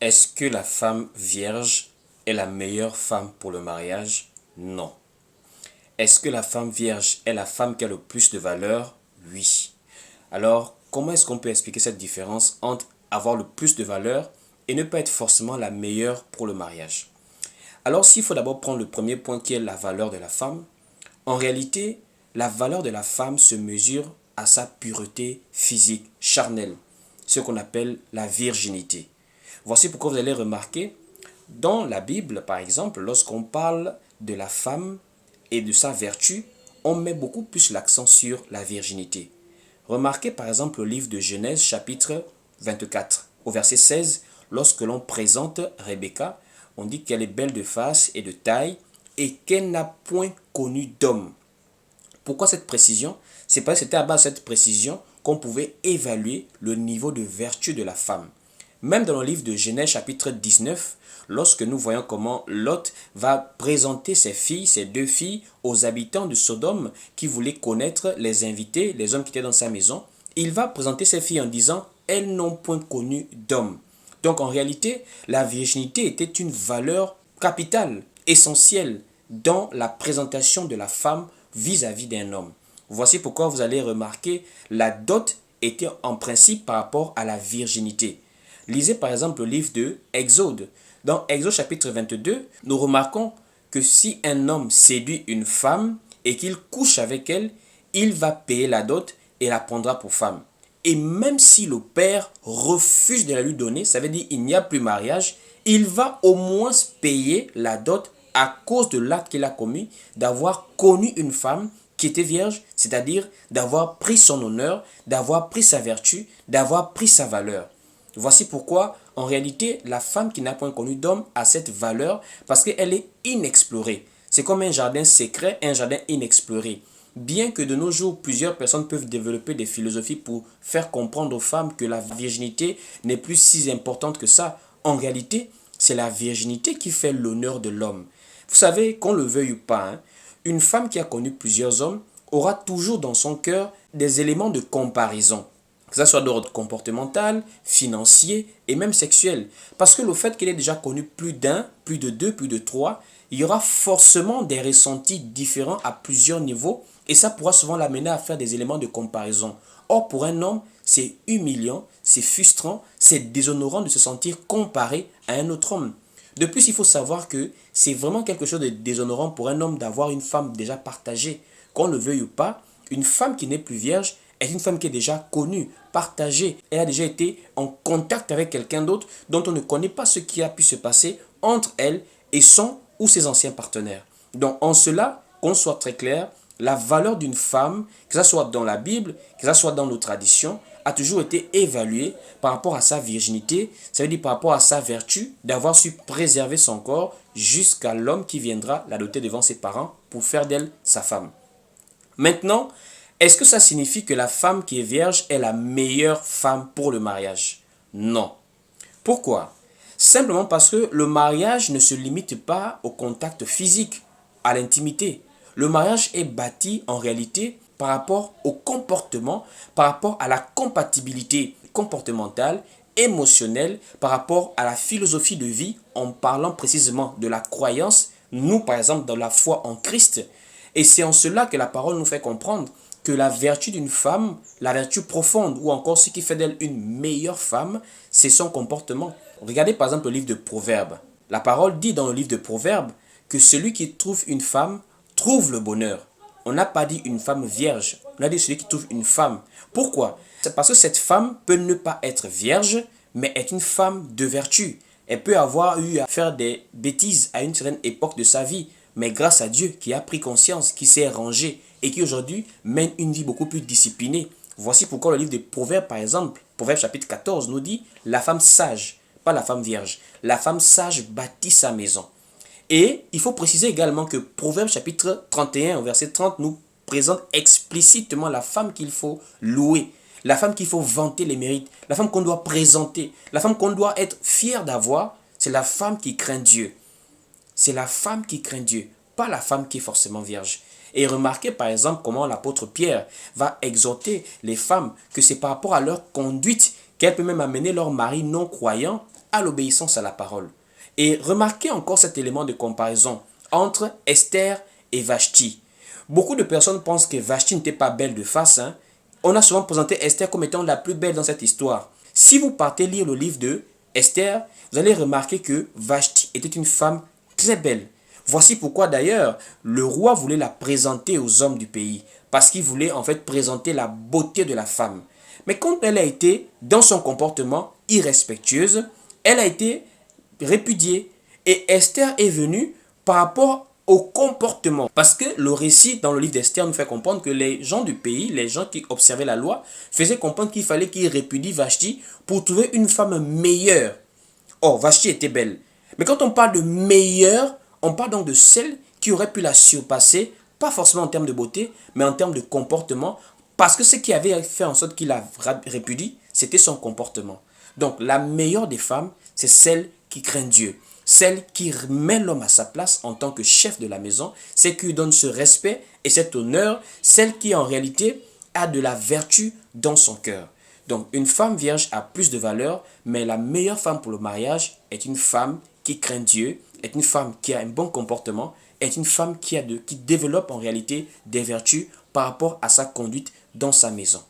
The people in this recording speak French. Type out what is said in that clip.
Est-ce que la femme vierge est la meilleure femme pour le mariage? Non. Est-ce que la femme vierge est la femme qui a le plus de valeur? Oui. Alors, comment est-ce qu'on peut expliquer cette différence entre avoir le plus de valeur et ne pas être forcément la meilleure pour le mariage? Alors, s'il faut d'abord prendre le premier point qui est la valeur de la femme, en réalité, la valeur de la femme se mesure à sa pureté physique, charnelle, ce qu'on appelle la virginité. Voici pourquoi vous allez remarquer, dans la Bible, par exemple, lorsqu'on parle de la femme et de sa vertu, on met beaucoup plus l'accent sur la virginité. Remarquez par exemple le livre de Genèse chapitre 24, au verset 16, lorsque l'on présente Rebecca, on dit qu'elle est belle de face et de taille et qu'elle n'a point connu d'homme. Pourquoi cette précision? C'est parce que c'était à base de cette précision qu'on pouvait évaluer le niveau de vertu de la femme. Même dans le livre de Genèse chapitre 19, lorsque nous voyons comment Lot va présenter ses filles, ses deux filles, aux habitants de Sodome qui voulaient connaître les invités, les hommes qui étaient dans sa maison, il va présenter ses filles en disant « Elles n'ont point connu d'homme ». Donc en réalité, la virginité était une valeur capitale, essentielle dans la présentation de la femme vis-à-vis d'un homme. Voici pourquoi vous allez remarquer la dot était en principe par rapport à la virginité. Lisez par exemple le livre de Exode. Dans Exode chapitre 22, nous remarquons que si un homme séduit une femme et qu'il couche avec elle, il va payer la dot et la prendra pour femme. Et même si le père refuse de la lui donner, ça veut dire qu'il n'y a plus mariage, il va au moins payer la dot à cause de l'acte qu'il a commis, d'avoir connu une femme qui était vierge, c'est-à-dire d'avoir pris son honneur, d'avoir pris sa vertu, d'avoir pris sa valeur. Voici pourquoi, en réalité, la femme qui n'a point connu d'homme a cette valeur parce qu'elle est inexplorée. C'est comme un jardin secret, un jardin inexploré. Bien que de nos jours, plusieurs personnes peuvent développer des philosophies pour faire comprendre aux femmes que la virginité n'est plus si importante que ça, en réalité, c'est la virginité qui fait l'honneur de l'homme. Vous savez, qu'on le veuille ou pas, une femme qui a connu plusieurs hommes aura toujours dans son cœur des éléments de comparaison, que ce soit d'ordre comportemental, financier et même sexuel. Parce que le fait qu'elle ait déjà connu plus d'un, plus de deux, plus de trois, il y aura forcément des ressentis différents à plusieurs niveaux et ça pourra souvent l'amener à faire des éléments de comparaison. Or, pour un homme, c'est humiliant, c'est frustrant, c'est déshonorant de se sentir comparé à un autre homme. De plus, il faut savoir que c'est vraiment quelque chose de déshonorant pour un homme d'avoir une femme déjà partagée. Qu'on le veuille ou pas, une femme qui n'est plus vierge est une femme qui est déjà connue, partagée. Elle a déjà été en contact avec quelqu'un d'autre dont on ne connaît pas ce qui a pu se passer entre elle et son ou ses anciens partenaires. Donc en cela, qu'on soit très clair, la valeur d'une femme, que ce soit dans la Bible, que ce soit dans nos traditions, a toujours été évaluée par rapport à sa virginité, ça veut dire par rapport à sa vertu d'avoir su préserver son corps jusqu'à l'homme qui viendra la doter devant ses parents pour faire d'elle sa femme. Maintenant, est-ce que ça signifie que la femme qui est vierge est la meilleure femme pour le mariage? Non. Pourquoi? Simplement parce que le mariage ne se limite pas au contact physique, à l'intimité. Le mariage est bâti en réalité par rapport au comportement, par rapport à la compatibilité comportementale, émotionnelle, par rapport à la philosophie de vie, en parlant précisément de la croyance, nous par exemple dans la foi en Christ. Et c'est en cela que la parole nous fait comprendre que la vertu d'une femme, la vertu profonde, ou encore ce qui fait d'elle une meilleure femme, c'est son comportement. Regardez par exemple le livre de Proverbes. La parole dit dans le livre de Proverbes que celui qui trouve une femme trouve le bonheur. On n'a pas dit une femme vierge, on a dit celui qui trouve une femme. Pourquoi? C'est parce que cette femme peut ne pas être vierge, mais est une femme de vertu. Elle peut avoir eu à faire des bêtises à une certaine époque de sa vie, mais grâce à Dieu qui a pris conscience, qui s'est rangé et qui aujourd'hui mène une vie beaucoup plus disciplinée. Voici pourquoi le livre des Proverbes, par exemple, Proverbes chapitre 14 nous dit la femme sage, pas la femme vierge. La femme sage bâtit sa maison. Et il faut préciser également que Proverbes chapitre 31 au verset 30 nous présente explicitement la femme qu'il faut louer, la femme qu'il faut vanter les mérites, la femme qu'on doit présenter, la femme qu'on doit être fier d'avoir, c'est la femme qui craint Dieu. C'est la femme qui craint Dieu, pas la femme qui est forcément vierge. Et remarquez par exemple comment l'apôtre Pierre va exhorter les femmes que c'est par rapport à leur conduite qu'elles peuvent même amener leur mari non croyant à l'obéissance à la parole. Et remarquez encore cet élément de comparaison entre Esther et Vashti. Beaucoup de personnes pensent que Vashti n'était pas belle de face. On a souvent présenté Esther comme étant la plus belle dans cette histoire. Si vous partez lire le livre de Esther, vous allez remarquer que Vashti était une femme très belle. Voici pourquoi d'ailleurs le roi voulait la présenter aux hommes du pays, parce qu'il voulait en fait présenter la beauté de la femme. Mais quand elle a été, dans son comportement, irrespectueuse, elle a été répudiée. Et Esther est venue par rapport au comportement. Parce que le récit dans le livre d'Esther nous fait comprendre que les gens du pays, les gens qui observaient la loi, faisaient comprendre qu'il fallait qu'ils répudient Vashti pour trouver une femme meilleure. Or, Vashti était belle. Mais quand on parle de meilleure, on parle donc de celle qui aurait pu la surpasser, pas forcément en termes de beauté, mais en termes de comportement, parce que ce qui avait fait en sorte qu'il la répudie, c'était son comportement. Donc, la meilleure des femmes, c'est celle qui craint Dieu, celle qui met l'homme à sa place en tant que chef de la maison, celle qui lui donne ce respect et cet honneur, celle qui en réalité a de la vertu dans son cœur. Donc, une femme vierge a plus de valeur, mais la meilleure femme pour le mariage est une femme qui craint Dieu, est une femme qui a un bon comportement, est une femme qui développe en réalité des vertus par rapport à sa conduite dans sa maison.